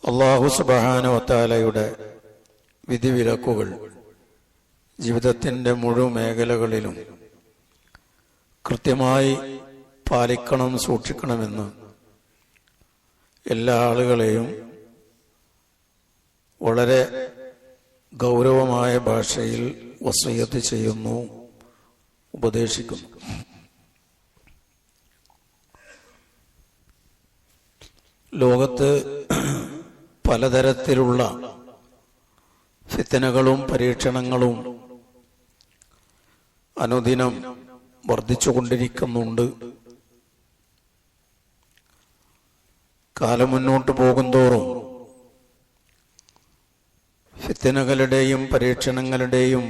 അല്ലാഹു സുബ്ഹാനഹു വ തആലയുടെ വിധിവിലക്കുകൾ ജീവിതത്തിൻ്റെ മുഴുവൻ മേഖലകളിലും കൃത്യമായി പാലിക്കണം, സൂക്ഷിക്കണമെന്ന് എല്ലാ ആളുകളെയും വളരെ ഗൗരവമായ ഭാഷയിൽ വസിയ്യത്ത് ചെയ്യുന്നു, ഉപദേശിക്കുന്നു. ലോകത്ത് പലതരത്തിലുള്ള ഫിത്നകളും പരീക്ഷണങ്ങളും അനുദിനം വർദ്ധിച്ചുകൊണ്ടിരിക്കുന്നുണ്ട്. കാലം മുന്നോട്ട് പോകുന്തോറും ഫിത്നകളുടെയും പരീക്ഷണങ്ങളുടെയും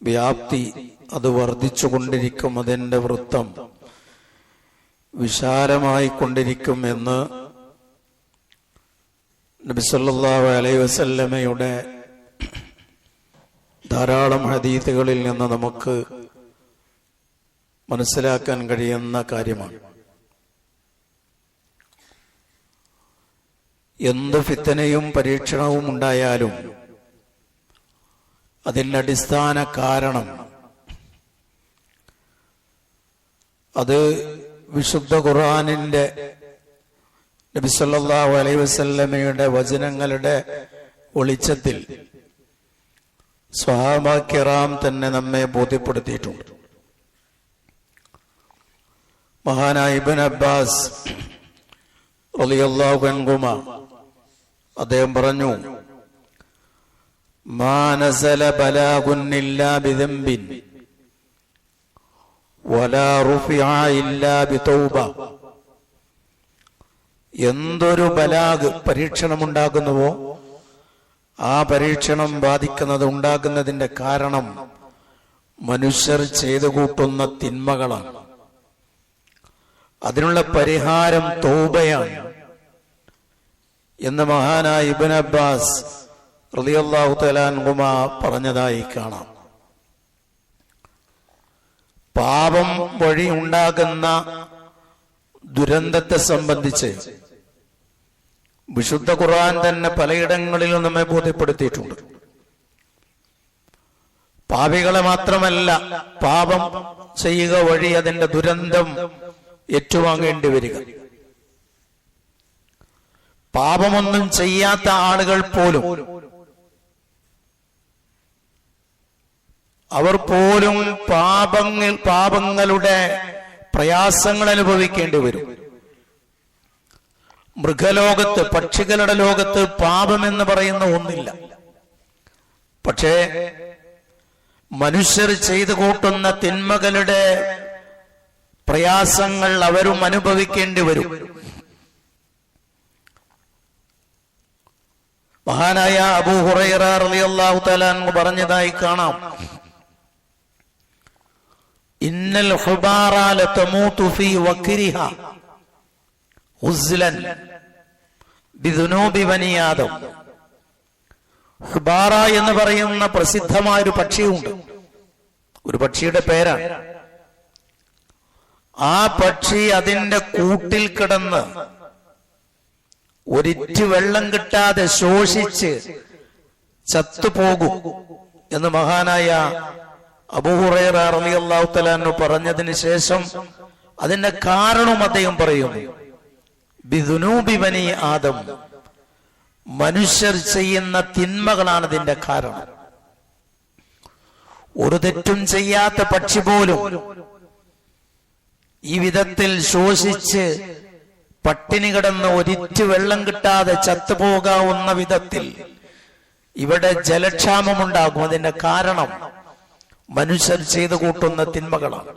വ്യാപ്തി അത് വർദ്ധിച്ചുകൊണ്ടിരിക്കും. അതിൻ്റെ വൃത്തം വിശാലമായി കൊണ്ടിരിക്കും എന്ന് നബി സല്ലല്ലാഹു അലൈഹി വസല്ലമയുടെ ധാരാളം ഹദീസുകളിൽ നിന്ന് നമുക്ക് മനസ്സിലാക്കാൻ കഴിയുന്ന കാര്യമാണ്. എന്ത് ഫിത്തനയും പരീക്ഷണവും ഉണ്ടായാലും അതിൻ്റെ അടിസ്ഥാന കാരണം അത് വിശുദ്ധ ഖുർആനിന്റെ നബി സല്ലല്ലാഹു അലൈഹി വസല്ലമയുടെ വചനങ്ങളുടെ വെളിച്ചത്തിൽ സ്വഹാബ കിറാം തന്നെ നമ്മെ ബോധ്യപ്പെടുത്തിയിട്ടുണ്ട്. മഹാനായ ഇബ്നു അബ്ബാസ് റളിയല്ലാഹു അൻഹുമാ അദ്ദേഹം പറഞ്ഞു, മാ നസല ബലാഗുൻ ഇല്ലാ ബിദംബിൻ വലാ റുഫിഅ ഇല്ലാ ബിതൗബ. എന്തൊരു ബലാഗ് പരീക്ഷണമുണ്ടാകുന്നുവോ ആ പരീക്ഷണം ബാധിക്കുന്നത് ഉണ്ടാകുന്നതിന്റെ കാരണം മനുഷ്യർ ചെയ്തു കൂട്ടുന്ന തിന്മകളാണ്. അതിനുള്ള പരിഹാരം തൗബയാണ് എന്ന് മഹാനായ ഇബ്നു അബ്ബാസ് റളിയല്ലാഹു തആല അൻഹുമാ പറഞ്ഞതായി കാണാം. പാപം വഴി ഉണ്ടാകുന്ന ദുരന്തത്തെ സംബന്ധിച്ച് വിശുദ്ധ ഖുർആൻ തന്നെ പലയിടങ്ങളിലും നമ്മെ ബോധ്യപ്പെടുത്തിയിട്ടുണ്ട്. പാപികളെ മാത്രമല്ല, പാപം ചെയ്യുക വഴി അതിന്റെ ദുരന്തം ഏറ്റുവാങ്ങേണ്ടി വരിക. പാപമൊന്നും ചെയ്യാത്ത ആളുകൾ പോലും അവർ പോലും പാപങ്ങളുടെ പ്രയാസങ്ങൾ അനുഭവിക്കേണ്ടി വരും. മൃഗലോകത്ത്, പക്ഷികളുടെ ലോകത്ത് പാപം എന്ന് പറയുന്ന ഒന്നില്ല. പക്ഷേ മനുഷ്യർ ചെയ്തു കൂട്ടുന്ന തിന്മകളുടെ പ്രയാസങ്ങൾ അവരും അനുഭവിക്കേണ്ടി വരും. മഹാനായ അബൂ ഹുറൈറ റളിയല്ലാഹു തആല അൻഹു പറഞ്ഞതായി കാണാം, ഇന്നൽ ഹുബാറ ലതമൂതു ഫീ വക്രിഹ ഉസ്ലൻ ബിദുനൂബി ബനി ആദം. ഹുബാറ എന്ന് പറയുന്ന പ്രസിദ്ധമായ ഒരു പക്ഷിയുണ്ട്, ഒരു പക്ഷിയുടെ പേരാണ്. ആ പക്ഷി അതിന്റെ കൂട്ടിൽ കിടന്ന് ഒരിറ്റ് വെള്ളം കിട്ടാതെ ശോഷിച്ച് ചത്തുപോകും എന്ന് മഹാനായ അബൂ ഹുറൈറ റളിയല്ലാഹു തആല അൻഹു പറഞ്ഞതിന് ശേഷം അതിന്റെ കാരണം അദ്ദേഹം പറയുന്നു, ബിദുനൂബി ബനി ആദം, മനുഷ്യർ ചെയ്യുന്ന തിന്മകളാണ് ഇതിന്റെ കാരണം. ഒരു തെറ്റും ചെയ്യാത്ത പക്ഷി പോലും ഈ വിധത്തിൽ ശോഷിച്ച് പട്ടിണി കിടന്ന് ഒരിറ്റ് വെള്ളം കിട്ടാതെ ചത്തുപോകാവുന്ന വിധത്തിൽ ഇവിടെ ജലക്ഷാമമുണ്ടാകും. അതിന്റെ കാരണം മനുഷ്യർ ചെയ്തു കൂട്ടുന്ന തിന്മകളാണ്.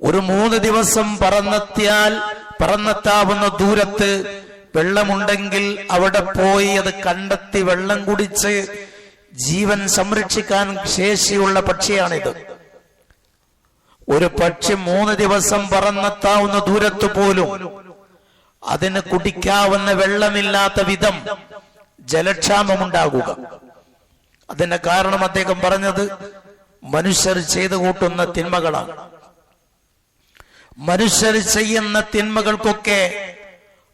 ഒരു 3 ദിവസം പറന്നെത്താവുന്ന ദൂരത്ത് വെള്ളമുണ്ടെങ്കിൽ അവിടെ പോയി അത് കണ്ടെത്തി വെള്ളം കുടിച്ച് ജീവൻ സംരക്ഷിക്കാൻ ശേഷിയുള്ള പക്ഷിയാണിത്. ഒരു പക്ഷി 3 ദിവസം പറന്നെത്താവുന്ന ദൂരത്ത് പോലും അതിന് കുടിക്കാവുന്ന വെള്ളമില്ലാത്ത വിധം ജലക്ഷാമമുണ്ടാകുക. അതിന്റെ കാരണം അദ്ദേഹം പറഞ്ഞത് മനുഷ്യർ ചെയ്തു കൂട്ടുന്ന തിന്മകളാണ്. മനുഷ്യർ ചെയ്യുന്ന തിന്മകൾക്കൊക്കെ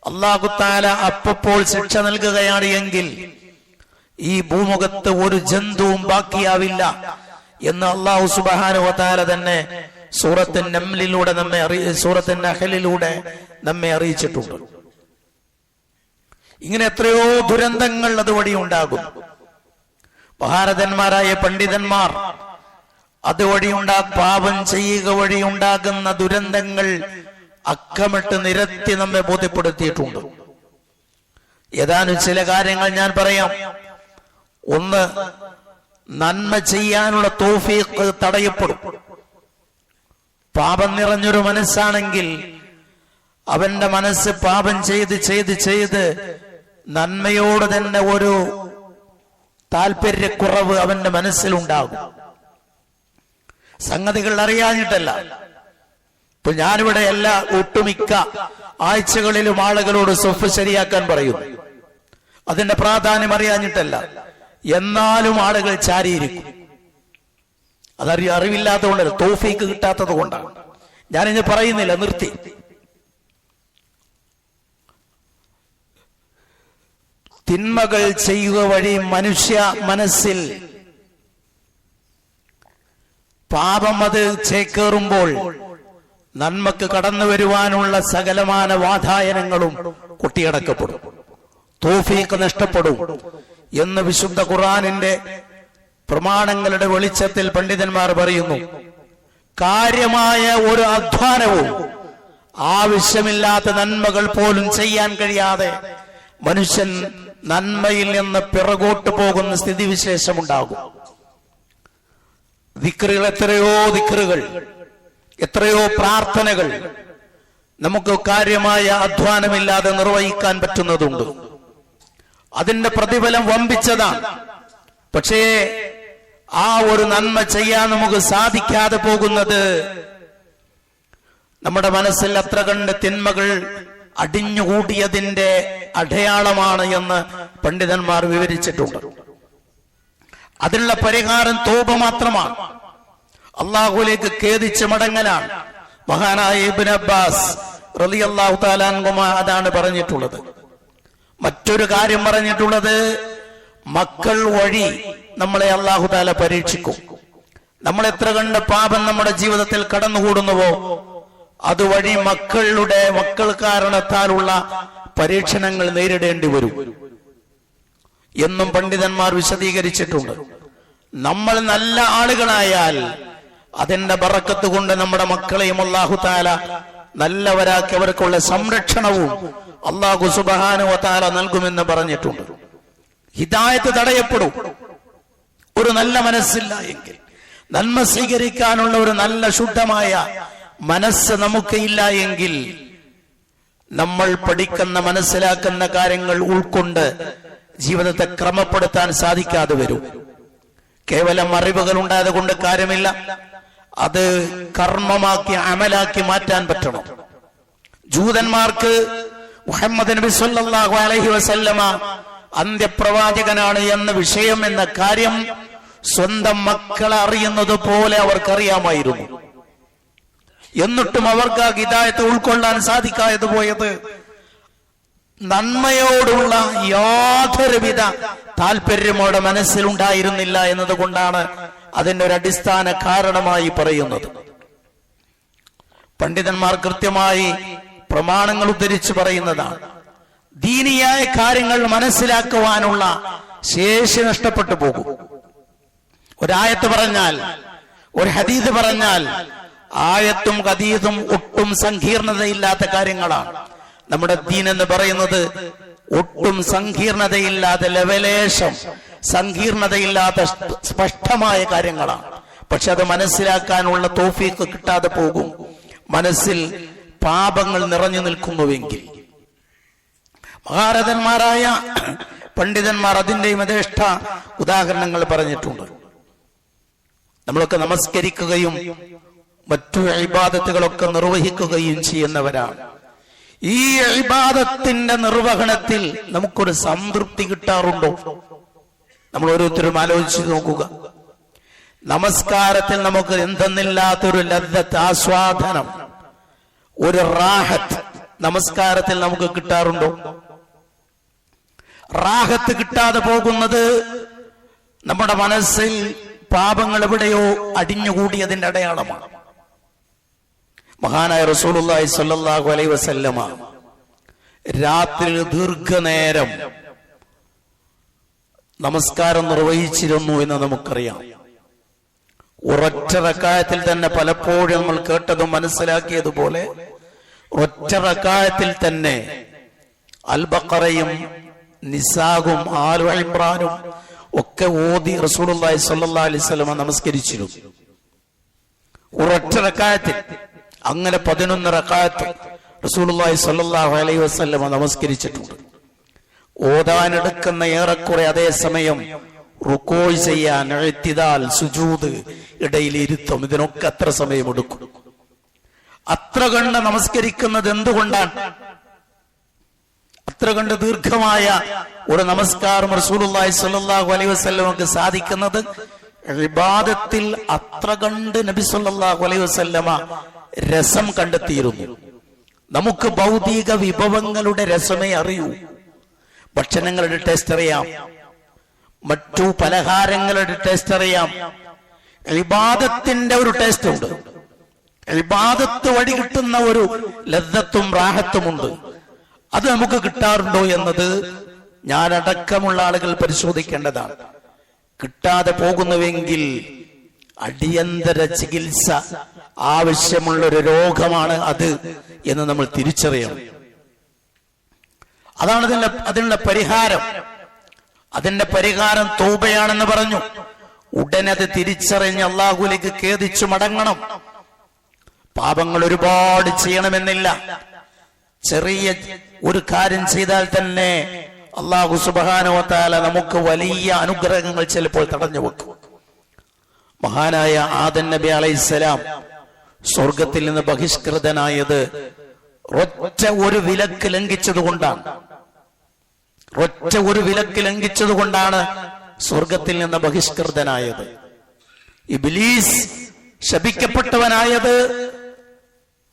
അല്ലാഹു തആല അപ്പോൾ ശിക്ഷ നൽകുകയാണ് എങ്കിൽ ഈ ഭൂമുഖത്ത് ഒരു ജന്തുവും ബാക്കിയാവില്ല എന്ന് അല്ലാഹു സുബ്ഹാനഹു വ തആല തന്നെ സൂറത്തുൻ നംലിലൂടെ സൂറത്തുൻ നഹ്ലിലൂടെ നമ്മെ അറിയിച്ചിട്ടുണ്ട്. ഇങ്ങനെ എത്രയോ ദുരന്തങ്ങൾ അതുവഴി ഉണ്ടാകും. ഭാരതന്മാരായ പണ്ഡിതന്മാർ അതുവഴി പാപം ചെയ്യുക വഴി ഉണ്ടാകുന്ന ദുരന്തങ്ങൾ അക്കമിട്ട് നിരത്തി നമ്മെ ബോധ്യപ്പെടുത്തിയിട്ടുണ്ട്. ഏതാനും ചില കാര്യങ്ങൾ ഞാൻ പറയാം. ഒന്ന്, നന്മ ചെയ്യാനുള്ള തൗഫീഖ് തടയപ്പെടും. പാപം നിറഞ്ഞൊരു മനസ്സാണെങ്കിൽ അവന്റെ മനസ്സ് പാപം ചെയ്ത് ചെയ്ത് ചെയ്ത് നന്മയോട് തന്നെ ഒരു താല്പര്യക്കുറവ് അവന്റെ മനസ്സിലുണ്ടാകും. സംഗതികൾ അറിയാഞ്ഞിട്ടല്ല. ഇപ്പൊ ഞാനിവിടെ എല്ലാ ഒട്ടുമിക്ക ആഴ്ചകളിലും ആളുകളോട് സ്വഫ് ശരിയാക്കാൻ പറയുന്നു. അതിന്റെ പ്രാധാന്യം അറിയാഞ്ഞിട്ടല്ല. എന്നാലും ആളുകൾ ചാരിയിരിക്കും. അറിവില്ലാത്തതുകൊണ്ടല്ല, തൗഫീക്ക് കിട്ടാത്തത് കൊണ്ടാണ്. ഞാനിത് പറയുന്നില്ല, നിർത്തി. തിന്മകൾ ചെയ്യുക വഴി മനുഷ്യ മനസ്സിൽ പാപം അത് ചേക്കേറുമ്പോൾ നന്മക്ക് കടന്നു വരുവാനുള്ള സകലമാന വാതായനങ്ങളും കൊട്ടിയടക്കപ്പെടും, തൗഫീഖ് നഷ്ടപ്പെടും എന്ന് വിശുദ്ധ ഖുർആനിന്റെ പ്രമാണങ്ങളുടെ വെളിച്ചത്തിൽ പണ്ഡിതന്മാർ പറയുന്നു. കാര്യമായ ഒരു അധ്വാനവും ആവശ്യമില്ലാത്ത നന്മകൾ പോലും ചെയ്യാൻ കഴിയാതെ മനുഷ്യൻ നന്മയിൽ നിന്ന് പിറകോട്ട് പോകുന്ന സ്ഥിതിവിശേഷമുണ്ടാകും. ദിക്റുകൾ, എത്രയോ ദിക്റുകൾ, എത്രയോ പ്രാർത്ഥനകൾ നമുക്ക് കാര്യമായ അധ്വാനമില്ലാതെ നിർവഹിക്കാൻ പറ്റുന്നതുണ്ട്. അതിന്റെ പ്രതിഫലം വമ്പിച്ചതാണ്. പക്ഷേ ആ ഒരു നന്മ ചെയ്യാൻ നമുക്ക് സാധിക്കാതെ പോകുന്നത് നമ്മുടെ മനസ്സിൽ അത്ര കണ്ട് തിന്മകൾ അടിഞ്ഞുകൂടിയതിന്റെ അടയാളമാണ് എന്ന് പണ്ഡിതന്മാർ വിവരിച്ചിട്ടുണ്ട്. അതിനുള്ള പരിഹാരം തൗബ മാത്രമാണ്. അള്ളാഹുലേക്ക് ഖേദിച്ച് മടങ്ങലാണ്. മഹാനായ ഇബ്നു അബ്ബാസ് റളിയല്ലാഹു തആല അൻഹുമ അതാണ് പറഞ്ഞിട്ടുള്ളത്. മറ്റൊരു കാര്യം പറഞ്ഞിട്ടുള്ളത്, മക്കൾ വഴി നമ്മളെ അല്ലാഹു തആല പരീക്ഷിക്കും. നമ്മൾ എത്ര കണ്ട് പാപം നമ്മുടെ ജീവിതത്തിൽ കടന്നുകൂടുന്നുവോ അതുവഴി മക്കൾ കാരണത്താലുള്ള പരീക്ഷണങ്ങൾ നേരിടേണ്ടി വരും എന്നും പണ്ഡിതന്മാർ വിശദീകരിച്ചിട്ടുണ്ട്. നമ്മൾ നല്ല ആളുകളായാൽ അതിന്റെ ബറക്കത്ത് കൊണ്ട് നമ്മുടെ മക്കളെയും അല്ലാഹു തആല നല്ലവരാക്കി അവർക്കുള്ള സംരക്ഷണവും അല്ലാഹു സുബ്ഹാനഹു വ തആല നൽകുമെന്ന് പറഞ്ഞിട്ടുണ്ട്. ഹിദായത്ത് തടയപ്പെടും. ഒരു നല്ല മനസ്സില്ല എങ്കിൽ, നന്മ സ്വീകരിക്കാനുള്ള ഒരു നല്ല ശുദ്ധമായ മനസ്സ് നമുക്ക് ഇല്ല എങ്കിൽ, നമ്മൾ പഠിക്കുന്ന മനസ്സിലാക്കുന്ന കാര്യങ്ങൾ ഉൾക്കൊണ്ട് ജീവിതത്തെ ക്രമപ്പെടുത്താൻ സാധിക്കാതെ വരും. കേവലം അറിവുകൾ ഉണ്ടായത് കൊണ്ട് കാര്യമില്ല, അത് കർമ്മമാക്കി അമലാക്കി മാറ്റാൻ പറ്റണം. ജൂതന്മാർക്ക് മുഹമ്മദ് നബി സല്ലല്ലാഹു അലൈഹി വസല്ലമ അന്ത്യപ്രവാചകനാണ് എന്ന വിഷയം, എന്ന കാര്യം സ്വന്തം മക്കളെ അറിയുന്നത് പോലെ അവർക്കറിയാമായിരുന്നു. എന്നിട്ടും അവർക്ക് ആ ഹിദായത്ത് ഉൾക്കൊള്ളാൻ സാധിക്കാതെ പോയത് നന്മയോടുള്ള യാതൊരുവിധ താല്പര്യമോടെ മനസ്സിലുണ്ടായിരുന്നില്ല എന്നതുകൊണ്ടാണ് അതിന്റെ ഒരു അടിസ്ഥാന കാരണമായി പറയുന്നത്. പണ്ഡിതന്മാർ കൃത്യമായി പ്രമാണങ്ങൾ ഉദ്ധരിച്ചു പറയുന്നതാണ്. ദീനിയായ കാര്യങ്ങൾ മനസ്സിലാക്കുവാനുള്ള ശേഷി നഷ്ടപ്പെട്ടു പോകും. ഒരായത്ത് പറഞ്ഞാൽ, ഒരു ഹദീസ് പറഞ്ഞാൽ, ആയത്തും ഹദീസും ഒട്ടും സങ്കീർണതയില്ലാത്ത കാര്യങ്ങളാണ്. നമ്മുടെ ദീൻ എന്ന് പറയുന്നത് ഒട്ടും സങ്കീർണതയില്ലാത്ത, ലവലേശം സങ്കീർണതയില്ലാത്ത സ്പഷ്ടമായ കാര്യങ്ങളാണ്. പക്ഷെ അത് മനസ്സിലാക്കാനുള്ള തൗഫീഖ് കിട്ടാതെ പോകും മനസ്സിൽ പാപങ്ങൾ നിറഞ്ഞു നിൽക്കുന്നുവെങ്കിൽ. മഹാരഥന്മാരായ പണ്ഡിതന്മാർ അതിന്റെയും യഥേഷ്ട ഉദാഹരണങ്ങൾ പറഞ്ഞിട്ടുണ്ട്. നമ്മളൊക്കെ നമസ്കരിക്കുകയും മറ്റു ഇബാദത്തുകളൊക്കെ നിർവഹിക്കുകയും ചെയ്യുന്നവരാണ്. ഈ ഇബാദത്തിന്റെ നിർവഹണത്തിൽ നമുക്കൊരു സംതൃപ്തി കിട്ടാറുണ്ടോ? നമ്മൾ ഓരോരുത്തരും ആലോചിച്ച് നോക്കുക. നമസ്കാരത്തിൽ നമുക്ക് എന്തെന്നില്ലാത്തൊരു ലദ്ദത്ത്, ആസ്വാദനം, ഒരു റാഹത്ത്, നമസ്കാരത്തിൽ നമുക്ക് കിട്ടാറുണ്ടോ? റാഹത്ത് കിട്ടാതെ പോകുന്നത് നമ്മുടെ മനസ്സിൽ പാപങ്ങൾ എവിടെയോ അടിഞ്ഞുകൂടിയതിന്റെ അടയാളമാണ്. മഹാനായ റസൂലുള്ളാഹി സ്വല്ലല്ലാഹു അലൈഹി വസല്ലമ രാത്രി ദീർഘനേരം നമസ്കാരം നിർവഹിച്ചിരുന്നു എന്ന് നമുക്കറിയാം. ഒരൊറ്റ റക്അത്തിൽ തന്നെ പലപ്പോഴും നമ്മൾ കേട്ടതും മനസ്സിലാക്കിയതുപോലെ ഒറ്റ റക്അത്തിൽ തന്നെ അൽ ബഖറയും നിസാഉം ആലു ഇംറാനും ഒക്കെ ഓതി റസൂലുള്ളാഹി സ്വല്ലല്ലാഹു അലൈഹി വസല്ലമ നമസ്കരിച്ചിരുന്നു. ഒരൊറ്റ റക്അത്തിൽ അങ്ങനെ 11 റക്അത്ത് റസൂലുള്ളാഹി സ്വല്ലല്ലാഹു അലൈഹി വസല്ലമ നമസ്കരിച്ചിട്ടുണ്ട്. ഓതാനെടുക്കുന്ന ഏറെക്കുറെ അതേ സമയം റുക്കൂ ചെയ്യാൻ, ഇഅ്തിദാൽ, സുജൂദ്, ഇടയിൽ ഇരുത്തം, ഇതിനൊക്കെ അത്ര സമയമെടുക്കും. അത്ര കണ്ട് നമസ്കരിക്കുന്നത് എന്തുകൊണ്ടാണ്? അത്ര കണ്ട് ദീർഘമായ ഒരു നമസ്കാരം റസൂലുള്ളാഹി സ്വല്ലല്ലാഹു അലൈഹി വസല്ലമക്ക് സാധിക്കുന്നത് ഇബാദത്തിൽ അത്ര കണ്ട് നബി സല്ലല്ലാഹു അലൈഹി വസല്ലമ രസം കണ്ടെത്തിയിരുന്നു. നമുക്ക് ഭൗതിക വിഭവങ്ങളുടെ രസമേ അറിയൂ. ഭക്ഷണങ്ങളുടെ ടേസ്റ്റ് അറിയാം, മറ്റു പലഹാരങ്ങളുടെ ടേസ്റ്റ് അറിയാം. ഇബാദത്തിന്റെ ഒരു ടേസ്റ്റ് ഉണ്ട്. ഇബാദത്ത് വഴി കിട്ടുന്ന ഒരു ലദ്ദത്തും റാഹത്തുമുണ്ട്. അത് നമുക്ക് കിട്ടാറുണ്ടോ എന്നത് ഞാനടക്കമുള്ള ആളുകൾ പരിശോധിക്കേണ്ടതാണ്. കിട്ടാതെ പോകുന്നുവെങ്കിൽ അടിയന്തര ചികിത്സ ആവശ്യമുള്ള ഒരു രോഗമാണ് അത് എന്ന് നമ്മൾ തിരിച്ചറിയണം. അതാണ് അതിനുള്ള പരിഹാരം. അതിന്റെ പരിഹാരം തൗബയാണെന്ന് പറഞ്ഞു. ഉടനെ അത് തിരിച്ചറിഞ്ഞ് അള്ളാഹുവിലേക്ക് ഖേദിച്ചു മടങ്ങണം. പാപങ്ങൾ ഒരുപാട് ചെയ്യണമെന്നില്ല. ചെറിയ ഒരു കാര്യം ചെയ്താൽ തന്നെ അള്ളാഹു സുബ്ഹാനഹു വ തആല നമുക്ക് വലിയ അനുഗ്രഹങ്ങൾ ചിലപ്പോൾ തടഞ്ഞു വെക്കും. മഹാനായ ആദം നബി അലൈഹിസ്സലാം സ്വർഗത്തിൽ നിന്ന് ബഹിഷ്കൃതനായത് ഒറ്റ ഒരു വിലക്ക് ലംഘിച്ചതുകൊണ്ടാണ്. ഒറ്റ ഒരു വിലക്ക് ലംഘിച്ചതുകൊണ്ടാണ് സ്വർഗത്തിൽ നിന്ന് ബഹിഷ്കൃതനായത്. ഇബ്ലീസ് ശപിക്കപ്പെട്ടവനായത്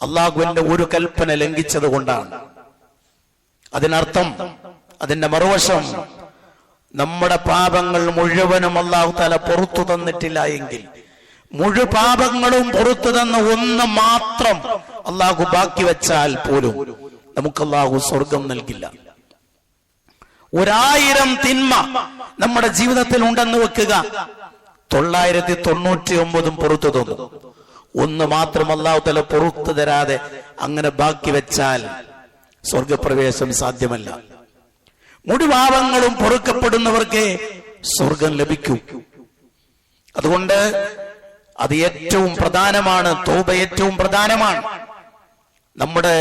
അള്ളാഹുവിന്റെ ഒരു കൽപ്പന ലംഘിച്ചത് കൊണ്ടാണ്. അതിനർത്ഥം, അതിന്റെ മറുവശം, നമ്മുടെ പാപങ്ങൾ മുഴുവനും അള്ളാഹു തആല പുറത്തു തന്നിട്ടില്ല എങ്കിൽ, മുഴു പാപങ്ങളും പുറത്തു തന്ന ഒന്ന് മാത്രം അള്ളാഹു ബാക്കി വെച്ചാൽ പോലും നമുക്ക് അള്ളാഹു സ്വർഗം നൽകില്ല. 1000 തിന്മ നമ്മുടെ ജീവിതത്തിൽ ഉണ്ടെന്ന് വെക്കുക, 999 പുറത്തു തന്നു. ഒന്ന് മാത്രം അള്ളാഹു തആല പുറത്തു തരാതെ അങ്ങനെ ബാക്കി വെച്ചാൽ സ്വർഗപ്രവേശം സാധ്യമല്ല. മുഴുപാപങ്ങളും പൊറുക്കപ്പെടുന്നവർക്ക് സ്വർഗം ലഭിക്കും. അതുകൊണ്ട് അത് ഏറ്റവും പ്രധാനമാണ്. തൗബ ഏറ്റവും പ്രധാനമാണ്. നമ്മുടെ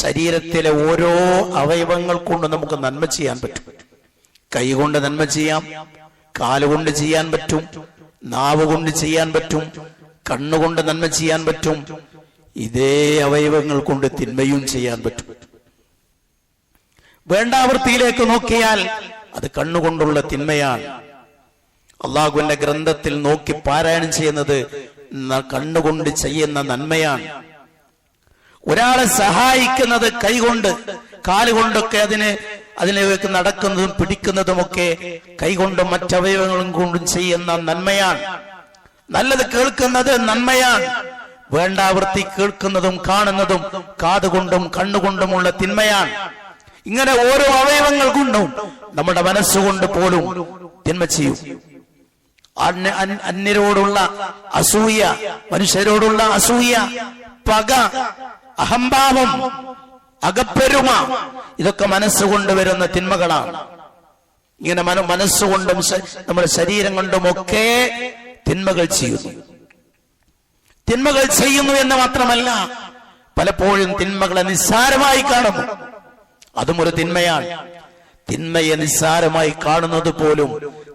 ശരീരത്തിലെ ഓരോ അവയവങ്ങൾ കൊണ്ട് നമുക്ക് നന്മ ചെയ്യാൻ പറ്റും. കൈ കൊണ്ട് നന്മ ചെയ്യാം, കാലുകൊണ്ട് ചെയ്യാൻ പറ്റും, നാവ് കൊണ്ട് ചെയ്യാൻ പറ്റും, കണ്ണുകൊണ്ട് നന്മ ചെയ്യാൻ പറ്റും. ഇതേ അവയവങ്ങൾ കൊണ്ട് തിന്മയും ചെയ്യാൻ പറ്റും. വേണ്ടാവൃത്തിയിലേക്ക് നോക്കിയാൽ അത് കണ്ണുകൊണ്ടുള്ള തിന്മയാണ്. അള്ളാഹുവിന്റെ ഗ്രന്ഥത്തിൽ നോക്കി പാരായണം ചെയ്യുന്നത് കണ്ണുകൊണ്ട് ചെയ്യുന്ന നന്മയാണ്. ഒരാളെ സഹായിക്കുന്നത് കൈകൊണ്ട്, കാലുകൊണ്ടൊക്കെ അതിലേക്ക് നടക്കുന്നതും പിടിക്കുന്നതുമൊക്കെ കൈകൊണ്ടും മറ്റവയവങ്ങളും കൊണ്ടും ചെയ്യുന്ന നന്മയാണ്. നല്ലത് കേൾക്കുന്നത് നന്മയാണ്. വേണ്ടാവൃത്തി കേൾക്കുന്നതും കാണുന്നതും കാതുകൊണ്ടും കണ്ണുകൊണ്ടുമുള്ള തിന്മയാണ്. ഇങ്ങനെ ഓരോ അവയവങ്ങൾ കൊണ്ടും നമ്മുടെ മനസ്സുകൊണ്ട് പോലും തിന്മ ചെയ്യും. അന്യരോടുള്ള അസൂയ, മനുഷ്യരോടുള്ള അസൂയ, പക, അഹംഭാവം, അകപ്പെരുമ, ഇതൊക്കെ മനസ്സുകൊണ്ട് വരുന്ന തിന്മകളാണ്. ഇങ്ങനെ മനസ്സുകൊണ്ടും നമ്മുടെ ശരീരം കൊണ്ടുമൊക്കെ തിന്മകൾ ചെയ്യുന്നു. തിന്മകൾ ചെയ്യുന്നു എന്ന് മാത്രമല്ല, പലപ്പോഴും തിന്മകളെ നിസ്സാരമായി കാണുന്നു. അതും ഒരു തിന്മയാണ്. തിന്മയെ നിസ്സാരമായി കാണുന്നത് പോലും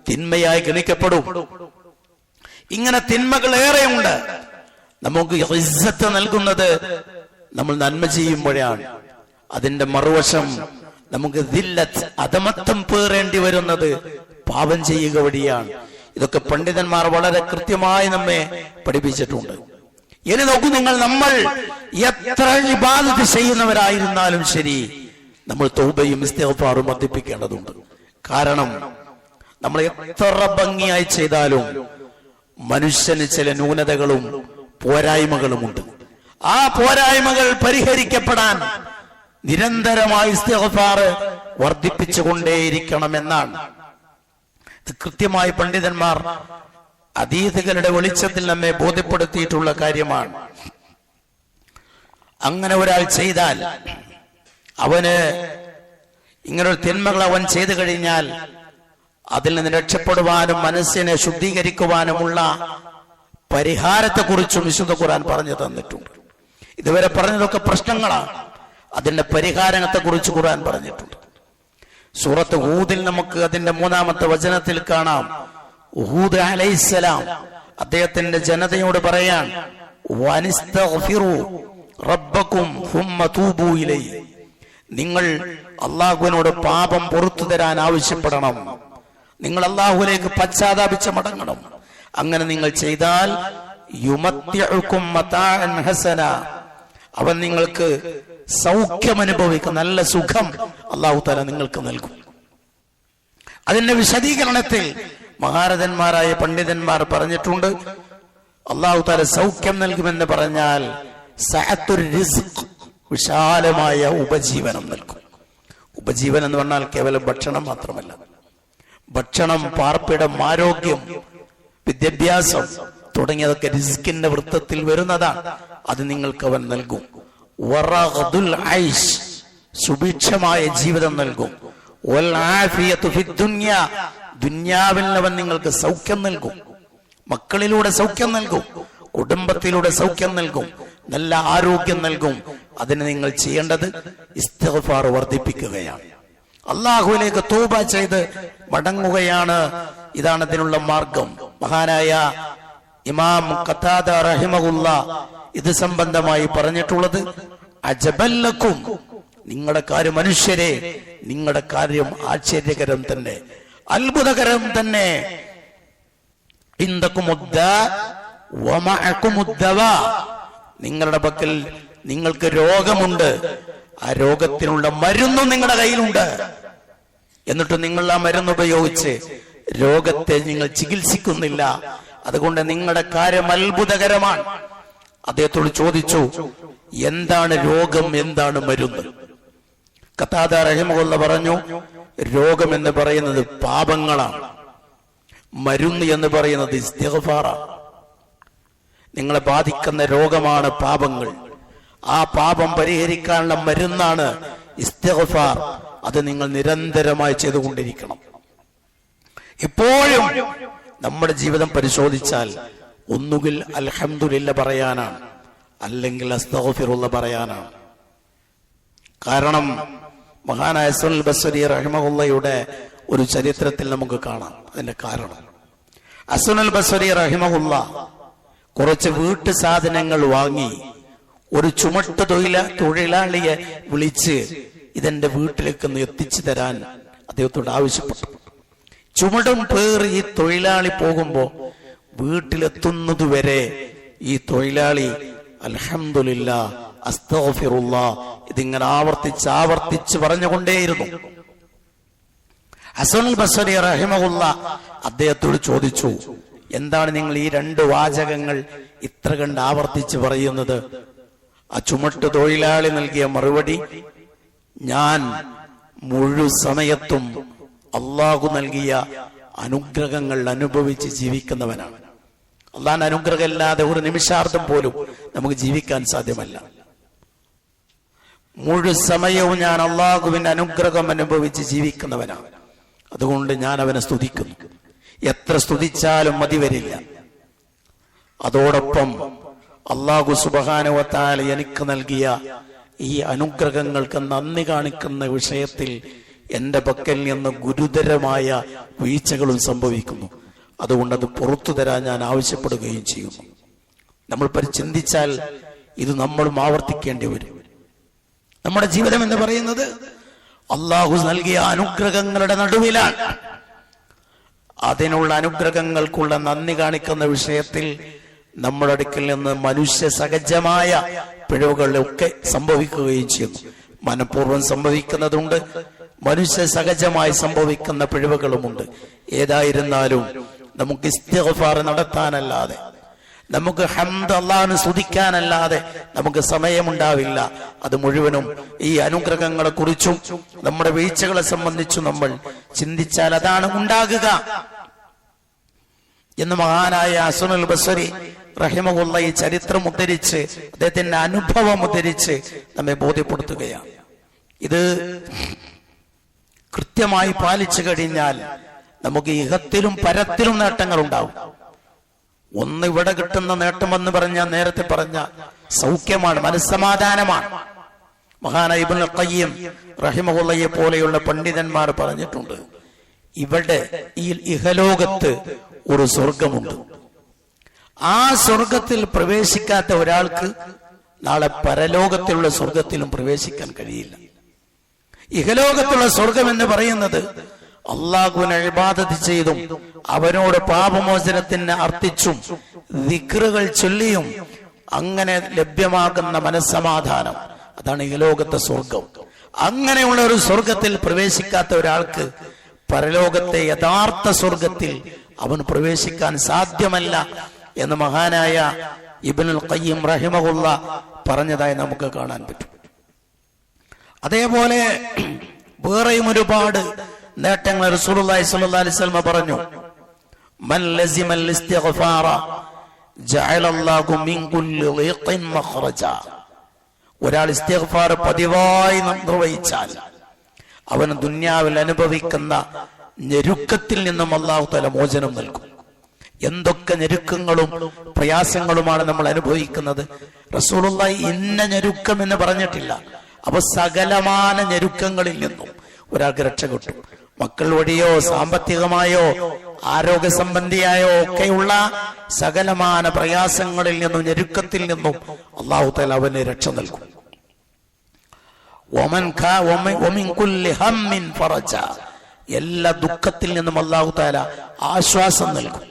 തിന്മയായി ഗണിക്കപ്പെടും. ഇങ്ങനെ തിന്മകൾ ഏറെയുണ്ട്. നമുക്ക് ഇസ്സത്ത് നൽകുന്നത് നമ്മൾ നന്മ ചെയ്യുമ്പോഴാണ്. അതിന്റെ മറുവശം നമുക്ക് ദില്ലത്ത്, അധമത്വം പേറേണ്ടി വരുന്നത് പാപം ചെയ്യുക വഴിയാണ്. ഇതൊക്കെ പണ്ഡിതന്മാർ വളരെ കൃത്യമായി നമ്മെ പഠിപ്പിച്ചിട്ടുണ്ട്. ഇനി നോക്കൂ നിങ്ങൾ, നമ്മൾ എത്ര ഇബാദത്ത് ചെയ്യുന്നവരായിരുന്നാലും ശരി, നമ്മൾ തൗബയും ഇസ്തിഗ്ഫാറും വർദ്ധിപ്പിക്കേണ്ടതുണ്ട്. കാരണം നമ്മൾ എത്ര ഭംഗിയായി ചെയ്താലും മനുഷ്യന് ചില ന്യൂനതകളും പോരായ്മകളുമുണ്ട്. ആ പോരായ്മകൾ പരിഹരിക്കപ്പെടാൻ നിരന്തരമായി ഇസ്തിഗ്ഫാർ വർദ്ധിപ്പിച്ചുകൊണ്ടേയിരിക്കണമെന്നാണ്. ഇത് കൃത്യമായി പണ്ഡിതന്മാർ ഹദീസുകളുടെ വെളിച്ചത്തിൽ നമ്മെ ബോധ്യപ്പെടുത്തിയിട്ടുള്ള കാര്യമാണ്. അങ്ങനെ ഒരാൾ ചെയ്താൽ, അവന് ഇങ്ങനൊരു തിന്മകൾ അവൻ ചെയ്തു കഴിഞ്ഞാൽ അതിൽ നിന്ന് രക്ഷപ്പെടുവാനും മനസ്സിനെ ശുദ്ധീകരിക്കുവാനുമുള്ള പരിഹാരത്തെക്കുറിച്ചും വിശുദ്ധ ഖുർആൻ പറഞ്ഞു തന്നിട്ടുണ്ട്. ഇതുവരെ പറഞ്ഞതൊക്കെ പ്രശ്നങ്ങളാണ്. അതിന്റെ പരിഹാരത്തെക്കുറിച്ച് ഖുർആൻ പറഞ്ഞിട്ടുണ്ട്. സൂറത്ത് ഹൂദിൽ നമുക്ക് അതിന്റെ 3-ാമത്തെ വചനത്തിൽ കാണാം. ഹൂദ് അലൈഹിസ്സലാം അദ്ദേഹത്തിന്റെ ജനതയോട് പറയാൻ, വനിസ്തഗ്ഫിറു റബ്ബക്കും സുമ്മ തൂബൂ ഇലൈഹി, നിങ്ങൾ അല്ലാഹുവിനോട് പാപം പുറത്തു തരാൻ ആവശ്യപ്പെടണം, നിങ്ങൾ അല്ലാഹുവിലേക്ക് പശ്ചാത്താപിച്ച് മടങ്ങണം. അങ്ങനെ നിങ്ങൾ ചെയ്താൽ യുമത്തിഉകും മതാഅൻ ഹസന, അവൻ നിങ്ങൾക്ക് സൗഖ്യം അനുഭവിക്കും, നല്ല സുഖം അല്ലാഹു തആല നിങ്ങൾക്ക് നൽകും. അതിന്റെ വിശദീകരണത്തിൽ മഹാരഥന്മാരായ പണ്ഡിതന്മാർ പറഞ്ഞിട്ടുണ്ട്, അല്ലാഹു തആല സൗഖ്യം നൽകുമെന്ന് പറഞ്ഞാൽ സഅത്തുർ റിസ്ഖ്, വിശാലമായ ഉപജീവനം നൽകും. ഉപജീവനം എന്ന് പറഞ്ഞാൽ കേവലം ഭക്ഷണം മാത്രമല്ല. ഭക്ഷണം, പാർപ്പിടം, ആരോഗ്യം, വിദ്യാഭ്യാസം തുടങ്ങിയതൊക്കെ റിസ്കിന്റെ വൃത്തത്തിൽ വരുന്നതാണ്. അത് നിങ്ങൾക്ക് അവൻ നൽകും. വറഗ്ദുൽ ഐഷ്, സുഭിക്ഷമായ ജീവിതം നൽകും. വൽ ആഫിയതു ഫിദ് ദുനിയ, ദുനിയാവിൽ അവൻ നിങ്ങൾക്ക് സൗഖ്യം നൽകും. മക്കളിലൂടെ സൗഖ്യം നൽകും, കുടുംബത്തിലൂടെ സൗഖ്യം നൽകും, നല്ല ആരോഗ്യം നൽകും. അതിന് നിങ്ങൾ ചെയ്യേണ്ടത് ഇസ്തിഗ്ഫാർ വർദ്ധിപ്പിക്കുകയാണ്, അല്ലാഹുവിലേക്ക് തൗബ ചെയ്ത് മടങ്ങുകയാണ്. ഇതാണ് അതിനുള്ള മാർഗം. മഹാനായ ഇമാം ഖതാദ റഹിമഹുല്ലാ ഇത് സംബന്ധമായി പറഞ്ഞിട്ടുള്ളത്, അജബല്ലക്കും, നിങ്ങളുടെ കാര്യം മനുഷ്യരെ, നിങ്ങളുടെ കാര്യം ആശ്ചര്യകരം തന്നെ, അത്ഭുതകരം തന്നെ. നിങ്ങളുടെ പക്കൽ നിങ്ങൾക്ക് രോഗമുണ്ട്, ആ രോഗത്തിനുള്ള മരുന്നും നിങ്ങളുടെ കയ്യിലുണ്ട്. എന്നിട്ട് നിങ്ങൾ ആ മരുന്ന് ഉപയോഗിച്ച് രോഗത്തെ നിങ്ങൾ ചികിത്സിക്കുന്നില്ല. അതുകൊണ്ട് നിങ്ങളുടെ കാര്യം അത്ഭുതകരമാണ്. അദ്ദേഹത്തോട് ചോദിച്ചു, എന്താണ് രോഗം, എന്താണ് മരുന്ന്? ഖതാദ റഹിമഹുല്ലാഹ് പറഞ്ഞു, രോഗം എന്ന് പറയുന്നത് പാപങ്ങളാണ്, മരുന്ന് എന്ന് പറയുന്നത് ഇസ്തിഗ്ഫാറാണ്. നിങ്ങളെ ബാധിക്കുന്ന രോഗമാണ് പാപങ്ങൾ. ആ പാപം പരിഹരിക്കാനുള്ള മരുന്നാണ് ഇസ്തിഗ്ഫാർ. അത് നിങ്ങൾ നിരന്തരമായി ചെയ്തുകൊണ്ടിരിക്കണം. ഇപ്പോഴും നമ്മുടെ ജീവിതം പരിശോധിച്ചാൽ ഒന്നുകിൽ അൽഹംദുലില്ലാ പറയാനാണ്, അല്ലെങ്കിൽ അസ്തഗ്ഫിറുല്ലാ പറയാനാണ്. കാരണം മഹാനായ ഹസനുൽ ബസ്രി റഹിമഹുള്ളയുടെ ഒരു ചരിത്രത്തിൽ നമുക്ക് കാണാം അതിന്റെ കാരണം. ഹസനുൽ ബസ്രി റഹിമഹുള്ള കുറച്ച് വീട്ടു സാധനങ്ങൾ വാങ്ങി ഒരു ചുമട്ട് തൊഴിലാളിയെ വിളിച്ച് ഇതെന്റെ വീട്ടിലേക്ക് ഒന്ന് എത്തിച്ചു തരാൻ അദ്ദേഹത്തോട് ആവശ്യപ്പെട്ടു. ചുമടും പേറി ഈ തൊഴിലാളി പോകുമ്പോ വീട്ടിലെത്തുന്നതുവരെ ഈ തൊഴിലാളി അൽഹംദുലില്ലാ, അസ്തഗ്ഫിറുല്ലാ ഇതിങ്ങനെ ആവർത്തിച്ച് പറഞ്ഞുകൊണ്ടേയിരുന്നു. ഹസനുൽ ബസ്രി റഹിമഹുല്ലാഹ് അദ്ദേഹത്തോട് ചോദിച്ചു, എന്താണ് നിങ്ങൾ ഈ 2 വാചകങ്ങൾ ഇത്ര കണ്ട് ആവർത്തിച്ച് പറയുന്നത്? ആ ചുമട്ട് തൊഴിലാളി നൽകിയ മറുപടി, ഞാൻ മുഴു സമയത്തും അള്ളാഹു നൽകിയ അനുഗ്രഹങ്ങൾ അനുഭവിച്ച് ജീവിക്കുന്നവനാണ്. അള്ളാഹുവിന്റെ അനുഗ്രഹം ഇല്ലാതെ ഒരു നിമിഷാർദ്ധം പോലും നമുക്ക് ജീവിക്കാൻ സാധ്യമല്ല. മുഴു സമയവും ഞാൻ അള്ളാഹുവിന്റെ അനുഗ്രഹം അനുഭവിച്ച് ജീവിക്കുന്നവനാണ്. അതുകൊണ്ട് ഞാൻ അവനെ സ്തുതിക്കുന്നു. എത്ര സ്തുതിച്ചാലും മതി വരില്ല. അതോടൊപ്പം അള്ളാഹു സുബ്ഹാനഹു വ തആല എനിക്ക് നൽകിയ ഈ അനുഗ്രഹങ്ങൾക്ക് നന്ദി കാണിക്കുന്ന വിഷയത്തിൽ എന്റെ പക്കൽ നിന്ന് ഗുരുതരമായ വീഴ്ചകളും സംഭവിക്കുന്നു. അതുകൊണ്ട് അത് പുറത്തു തരാൻ ഞാൻ ആവശ്യപ്പെടുകയും ചെയ്യുന്നു. നമ്മൾ ചിന്തിച്ചാൽ ഇത് നമ്മളും ആവർത്തിക്കേണ്ടി വരും. നമ്മുടെ ജീവിതം എന്ന് പറയുന്നത് അള്ളാഹു നൽകിയ അനുഗ്രഹങ്ങളുടെ നടുവിലാണ്. അതിനുള്ള അനുഗ്രഹങ്ങൾക്കുള്ള നന്ദി കാണിക്കുന്ന വിഷയത്തിൽ നമ്മുടെ അടുക്കൽ നിന്ന് മനുഷ്യ സഹജമായ പിഴവുകളൊക്കെ സംഭവിക്കുകയും ചെയ്യുന്നു. മനഃപൂർവ്വം സംഭവിക്കുന്നതുണ്ട്, മനുഷ്യ സഹജമായി സംഭവിക്കുന്ന പിഴവുകളുമുണ്ട്. ഏതായിരുന്നാലും നമുക്ക് ഇസ്തിഗ്ഫാർ നടത്താനല്ലാതെ, നമുക്ക് ഹംദ് അല്ലാഹുവിനെ സ്തുതിക്കാനല്ലാതെ നമുക്ക് സമയമുണ്ടാവില്ല. അത് മുഴുവനും ഈ അനുഗ്രഹങ്ങളെ കുറിച്ചും നമ്മുടെ വീഴ്ചകളെ സംബന്ധിച്ചും നമ്മൾ ചിന്തിച്ചാൽ അതാണ് ഉണ്ടാകുക എന്ന് മഹാനായ ഹസനുൽ ബസ്രി റഹിമഹുള്ള ഈ ചരിത്രം ഉദ്ധരിച്ച്, അദ്ദേഹത്തിന്റെ അനുഭവം ഉദ്ധരിച്ച് നമ്മെ ബോധ്യപ്പെടുത്തുകയാണ്. ഇത് കൃത്യമായി പാലിച്ചു കഴിഞ്ഞാൽ നമുക്ക് ഇഹത്തിലും പരത്തിലും നേട്ടങ്ങൾ ഉണ്ടാവും. ഒന്ന് ഇവിടെ കിട്ടുന്ന നേട്ടമെന്ന് പറഞ്ഞാൽ നേരത്തെ പറഞ്ഞ സൗഖ്യമാണ്, മനസ്സമാധാനമാണ്. മഹാനായ ഇബ്നുൽ ഖയ്യിം റഹിമഹുള്ളയെ പോലെയുള്ള പണ്ഡിതന്മാർ പറഞ്ഞിട്ടുണ്ട്, ഇവിടെ ഈ ഇഹലോകത്ത് ഒരു സ്വർഗമുണ്ട്. ആ സ്വർഗത്തിൽ പ്രവേശിക്കാത്ത ഒരാൾക്ക് നാളെ പരലോകത്തിലുള്ള സ്വർഗത്തിലും പ്രവേശിക്കാൻ കഴിയില്ല. ഇഹലോകത്തുള്ള സ്വർഗം എന്ന് പറയുന്നത് അള്ളാഹുവിനെ ഇബാദത്ത് ചെയ്തും അവനോട് പാപമോചനത്തിന് അർത്ഥിച്ചും ദിക്റുകൾ ചൊല്ലിയും അങ്ങനെ ലഭ്യമാകുന്ന മനസ്സമാധാനം, അതാണ് ഇഹലോകത്തെ സ്വർഗം. അങ്ങനെയുള്ള ഒരു സ്വർഗത്തിൽ പ്രവേശിക്കാത്ത ഒരാൾക്ക് പരലോകത്തെ യഥാർത്ഥ സ്വർഗത്തിൽ അവൻ പ്രവേശിക്കാൻ സാധ്യമല്ല എന്ന് മഹാനായ ഇബ്നുൽ ഖയ്യിം റഹിമഹുള്ള പറഞ്ഞതായി നമുക്ക് കാണാൻ പറ്റും. അതേപോലെ വേറെയും ഒരുപാട് നേട്ടങ്ങൾ റസൂലുള്ളാഹി സ്വല്ലല്ലാഹു അലൈഹി വസല്ലം പറഞ്ഞു, മൻ ലസിമൽ ഇസ്തിഗ്ഫാറ ജഅലല്ലാഹു മിൻ കുല്ലി ളിഖിൻ മഖ്റജ. ഒരാൾ ഇസ്തിഗ്ഫാർ പതിവായി നിർവഹിച്ചാൽ അവന് ദുനിയാവിൽ അനുഭവിക്കുന്ന ഞെരുക്കത്തിൽ നിന്നും അല്ലാഹു തആല മോചനം നൽകും. എന്തൊക്കെ ഞെരുക്കങ്ങളും പ്രയാസങ്ങളുമാണ് നമ്മൾ അനുഭവിക്കുന്നത്. റസൂലുള്ളാഹി ഇന്ന ഞെരുക്കം എന്ന് പറഞ്ഞിട്ടില്ല. അപ്പൊ സകലമാന ഞെരുക്കങ്ങളിൽ നിന്നും ഒരാൾക്ക് രക്ഷ കിട്ടും. മക്കൾ വഴിയോ സാമ്പത്തികമായോ ആരോഗ്യ സംബന്ധിയായോ ഒക്കെയുള്ള സകലമാന പ്രയാസങ്ങളിൽ നിന്നും ഞെരുക്കത്തിൽ നിന്നും അല്ലാഹു തആല അവന് രക്ഷ നൽകും. എല്ലാ ദുഃഖത്തിൽ നിന്നും അല്ലാഹു തആല ആശ്വാസം നൽകും.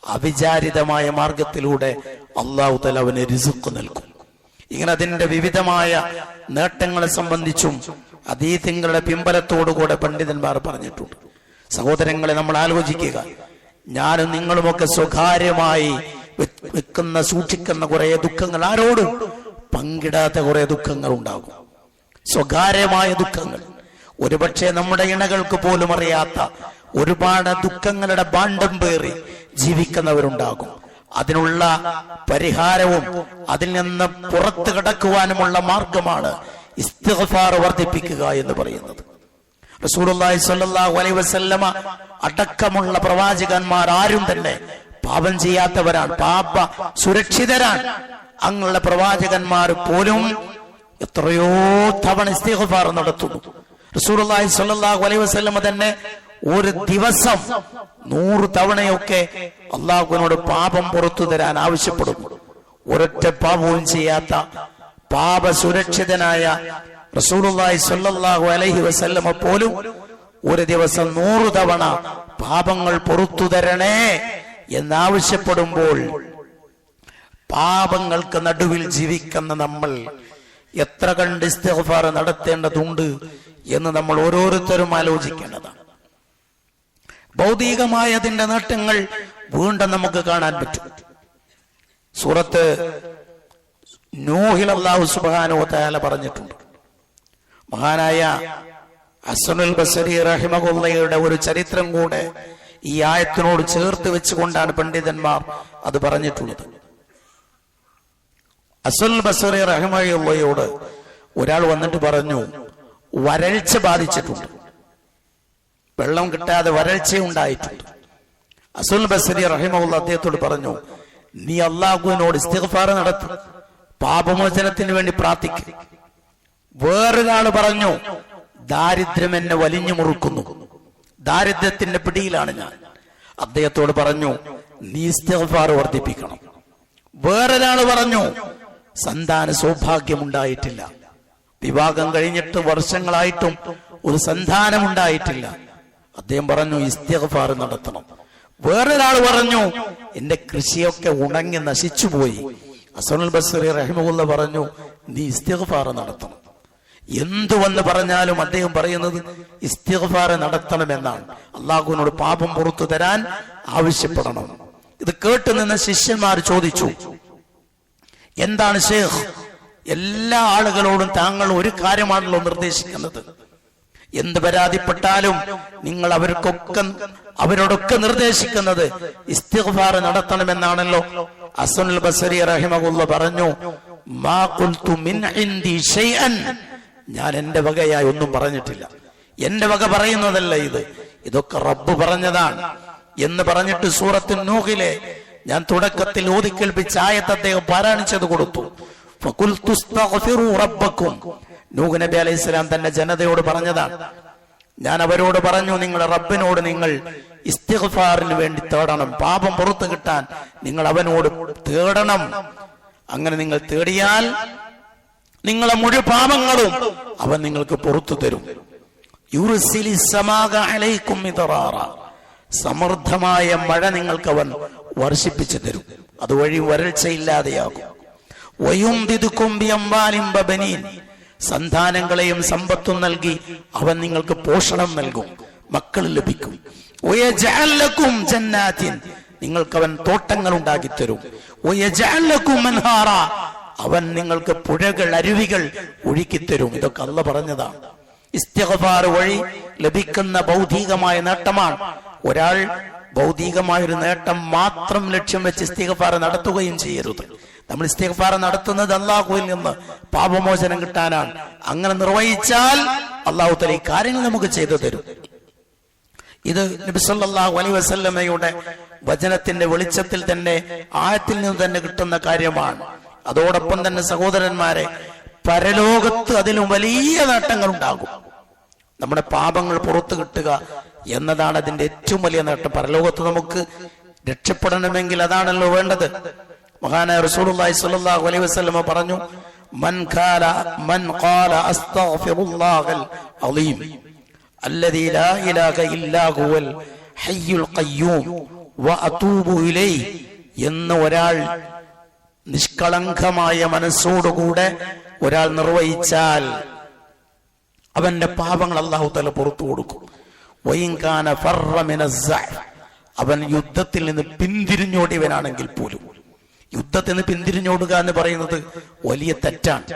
അവിചാരിതമായ മാർഗത്തിലൂടെ അല്ലാഹു തആല അവന് റിസ്ഖ് നൽകും. ഇങ്ങനെ അതിന്റെ വിവിധമായ നേട്ടങ്ങളെ സംബന്ധിച്ചും ഹദീസുകളുടെ പിൻബലത്തോടുകൂടെ പണ്ഡിതന്മാർ പറഞ്ഞിട്ടുണ്ട്. സഹോദരങ്ങളെ, നമ്മൾ ആലോചിക്കുക, ഞാനും നിങ്ങളുമൊക്കെ സ്വകാര്യമായി വെക്കുന്ന സൂക്ഷിക്കുന്ന കുറെ ദുഃഖങ്ങൾ, ആരോടും പങ്കിടാത്ത കുറെ ദുഃഖങ്ങൾ ഉണ്ടാകും. സ്വകാര്യമായ ദുഃഖങ്ങൾ, ഒരുപക്ഷെ നമ്മുടെ ഇണകൾക്ക് പോലും അറിയാത്ത ഒരുപാട് ദുഃഖങ്ങളുടെ ബാണ്ഡം പേറി ജീവിക്കുന്നവരുണ്ടാകും. അതിനുള്ള പരിഹാരവും അതിൽ നിന്ന് പുറത്തു കടക്കുവാനുമുള്ള മാർഗമാണ് ഇസ്തിഗ്ഫാർ വർദ്ധിപ്പിക്കുക എന്ന് പറയുന്നത്. റസൂലുള്ളാഹി സ്വല്ലല്ലാഹു അലൈഹി വസല്ലമ അടക്കമുള്ള പ്രവാചകന്മാർ ആരും തന്നെ പാപം ചെയ്യാത്തവരാണ്, പാപ സുരക്ഷിതരാണ്. അങ്ങുള്ള പ്രവാചകന്മാർ പോലും എത്രയോ തവണ ഇസ്തിഗ്ഫാർ നടത്തുന്നു. റസൂലുള്ളാഹി സ്വല്ലല്ലാഹു അലൈഹി വസല്ലമ തന്നെ ഒരു ദിവസം 100 തവണയൊക്കെ അള്ളാഹുവിനോട് പാപം പുറത്തു തരാൻ ആവശ്യപ്പെടുന്നു. ഒരൊറ്റ പാപവും ചെയ്യാത്ത പാപ സുരക്ഷിതനായ റസൂലുള്ളാഹി സ്വല്ലല്ലാഹു അലൈഹി വസല്ലമ പോലും ഒരു ദിവസം 100 തവണ പാപങ്ങൾ പുറത്തു തരണേ എന്നാവശ്യപ്പെടുമ്പോൾ പാപങ്ങൾക്ക് നടുവിൽ ജീവിക്കുന്ന നമ്മൾ എത്ര കണ്ട് ഇസ്തിഗ്ഫാർ നടത്തേണ്ടതുണ്ട് എന്ന് നമ്മൾ ഓരോരുത്തരും ആലോചിക്കേണ്ടതാണ്. ഭൗതികമായ അതിന്റെ നേട്ടങ്ങൾ വീണ്ടും നമുക്ക് കാണാൻ പറ്റും. സൂറത്ത് നൂഹിൽ അല്ലാഹു സുബ്ഹാനഹു വ തആല പറഞ്ഞിട്ടുണ്ട്. മഹാനായ ഹസനുൽ ബസ്രി റഹിമഹുള്ളയുടെ ഒരു ചരിത്രം കൂടെ ഈ ആയത്തിനോട് ചേർത്ത് വെച്ചുകൊണ്ടാണ് പണ്ഡിതന്മാർ അത് പറഞ്ഞിട്ടുള്ളത്. ഹസനുൽ ബസ്രി റഹിമഹുള്ളയോട് ഒരാൾ വന്നിട്ട് പറഞ്ഞു, വരൾച്ച ബാധിച്ചിട്ടുണ്ട്, വെള്ളം കിട്ടാതെ വരൾച്ച ഉണ്ടായിട്ടുണ്ട്. ഹസനുൽ ബസ്രി റഹിമഹുള്ള അദ്ദേഹത്തോട് പറഞ്ഞു, നീ അല്ലാഹുവിനോട് ഇസ്തിഗ്ഫാർ നടത്തും, പാപമോചനത്തിന് വേണ്ടി പ്രാർത്ഥിക്കും. വേറൊരാള് പറഞ്ഞു, ദാരിദ്ര്യം എന്നെ വലിഞ്ഞു മുറുക്കുന്നു, ദാരിദ്ര്യത്തിന്റെ പിടിയിലാണ് ഞാൻ. അദ്ദേഹത്തോട് പറഞ്ഞു, നീ ഇസ്തിഗ്ഫാർ വർദ്ധിപ്പിക്കണം. വേറൊരാള് പറഞ്ഞു, സന്താന സൗഭാഗ്യമുണ്ടായിട്ടില്ല, വിവാഹം കഴിഞ്ഞിട്ട് വർഷങ്ങളായിട്ടും ഒരു സന്താനം ഉണ്ടായിട്ടില്ല. അദ്ദേഹം പറഞ്ഞു, ഇസ്തിഗ്ഫാർ നടത്തണം. വേറൊരാൾ പറഞ്ഞു, എന്റെ കൃഷിയൊക്കെ ഉണങ്ങി നശിച്ചുപോയി. ഹസനുൽ ബസ്രി റഹിമഹുല്ലാഹ് പറഞ്ഞു, നീ ഇസ്തിഗ്ഫാർ നടത്തണം. എന്തുവെന്ന് പറഞ്ഞാലും അദ്ദേഹം പറയുന്നത് ഇസ്തിഗ്ഫാർ നടത്തണമെന്നാണ്. അള്ളാഹുവിനോട് പാപം പുറത്തു തരാൻ ആവശ്യപ്പെടണം. ഇത് കേട്ടു നിന്ന ശിഷ്യന്മാർ ചോദിച്ചു, എന്താണ് ഷേഖ്, എല്ലാ ആളുകളോടും താങ്കൾ ഒരു കാര്യമാണല്ലോ നിർദ്ദേശിക്കുന്നത്, എന്ത് പരാതിപ്പെട്ടാലും നിങ്ങൾ അവരോടൊക്കെ നിർദ്ദേശിക്കുന്നത് ഇസ്തിഗ്ഫാർ നടത്തണമെന്നാണല്ലോ. ഹസനുൽ ബസ്രി റഹിമഹുല്ലാഹ് പറഞ്ഞു, മാ ഖുൽതു മിൻ ഇൻദി ഷൈഅൻ, ഞാൻ എന്റെ വകയായി ഒന്നും പറഞ്ഞിട്ടില്ല, എന്റെ വക പറയുന്നതല്ല ഇതൊക്കെ റബ്ബ് പറഞ്ഞതാണ് എന്ന് പറഞ്ഞിട്ട് സൂറത്തുൻ നൂഹിലെ ഞാൻ തുടക്കത്തിൽ ഓതിക്കേൽപ്പിച്ച ആയത്ത് അദ്ദേഹം പാരായണിച്ചത് കൊടുത്തു. ഫഖുൽതു ഇസ്തഗ്ഫിറൂ റബ്ബക്കും, നൂഹ് നബി അലൈഹിസ്സലാം തന്റെ ജനതയോട് പറഞ്ഞതാണ്. ഞാൻ അവരോട് പറഞ്ഞു, നിങ്ങളുടെ റബ്ബിനോട് നിങ്ങൾ ഇസ്തിഗ്ഫാറിന് വേണ്ടി തേടണം, പാപം പുറത്തു കിട്ടാൻ നിങ്ങൾ അവനോട് തേടണം. അങ്ങനെ നിങ്ങൾ തേടിയാൽ നിങ്ങളെ മുഴുവൻ പാപങ്ങളും അവൻ നിങ്ങൾക്ക് പുറത്തു തരും. യുർസിലിസ് സമാഅ അലൈക്കും മിദ്റാറ, സമൃദ്ധമായ മഴ നിങ്ങൾക്ക് അവൻ വർഷിപ്പിച്ചു തരും, അതുവഴി വരൾച്ചയില്ലാതെയാകും. വയുംദിദുകും ബിഅംവാലിൻ വബനീൻ, സന്താനങ്ങളെയും സമ്പത്തും നൽകി അവൻ നിങ്ങൾക്ക് പോഷണം നൽകും, മക്കൾ ലഭിക്കും. വയജഅൽ ലക്കും ജന്നാത്തിൻ, നിങ്ങൾക്ക് അവൻ തോട്ടങ്ങൾ ഉണ്ടാക്കി തരും. വയജഅൽ ലക്കും അൻഹാറ, അവൻ നിങ്ങൾക്ക് പുഴകൾ അരുവികൾ ഒഴുക്കിത്തരും. ഇതൊക്കെ അല്ലാഹ് പറഞ്ഞതാണ്. ഇസ്തിഗ്ഫാർ വഴി ലഭിക്കുന്ന ഭൗതികമായ നേട്ടമാണ്. ഒരാൾ ഭൗതികമായൊരു നേട്ടം മാത്രം ലക്ഷ്യം വെച്ച് ഇസ്തിഗ്ഫാർ നടത്തുകയും ചെയ്യരുത്. നമ്മൾ ഇസ്തിഗ്ഫാർ നടത്തുന്നത് അല്ലാഹുവിൽ നിന്ന് പാപമോചനം കിട്ടാനാണ്. അങ്ങനെ നിർവഹിച്ചാൽ അല്ലാഹു തആല ഈ കാര്യങ്ങൾ നമുക്ക് ചെയ്തു തരും. ഇത് നബി സല്ലല്ലാഹു അലൈഹി വസല്ലമയുടെ വചനത്തിന്റെ വെളിച്ചത്തിൽ തന്നെ ആയത്തിൽ നിന്ന് തന്നെ കിട്ടുന്ന കാര്യമാണ്. അതോടൊപ്പം തന്നെ സഹോദരന്മാരെ, പരലോകത്ത് അതിലും വലിയ നേട്ടങ്ങൾ ഉണ്ടാകും. നമ്മുടെ പാപങ്ങൾ പുറത്തു കിട്ടുക എന്നതാണ് അതിന്റെ ഏറ്റവും വലിയ നേട്ടം. പരലോകത്ത് നമുക്ക് രക്ഷപ്പെടണമെങ്കിൽ അതാണല്ലോ വേണ്ടത്. മഹാനായ റസൂലുള്ളാഹി സ്വല്ലല്ലാഹു അലൈഹി വസല്ലം പറഞ്ഞു, മൻ ഖാല അസ്തഗ്ഫിറുല്ലാഹൽ അളീം അല്ലദീ ലാ ഇലാഹ ഇല്ലാ ഹുവൽ ഹയ്യുൽ ഖയ്യൂം വഅതൂബു ഇലൈഹി എന്ന് ഒരാൾ നിഷ്കളങ്കമായ മനസ്സോടുകൂടെ ഒരാൾ നിർവഹിച്ചാൽ അവന്റെ പാപങ്ങൾ അല്ലാഹു തആല പുറത്തു കൊടുക്കും. വയിൻകാന ഫർറ മിനസ്സഅ്, അവൻ യുദ്ധത്തിൽ നിന്ന് പിന്തിരിഞ്ഞോടിയവനാണെങ്കിൽ പോലും. യുദ്ധത്തിൽ നിന്ന് പിന്തിരിഞ്ഞോടുക എന്ന് പറയുന്നത് വലിയ തെറ്റാണ്.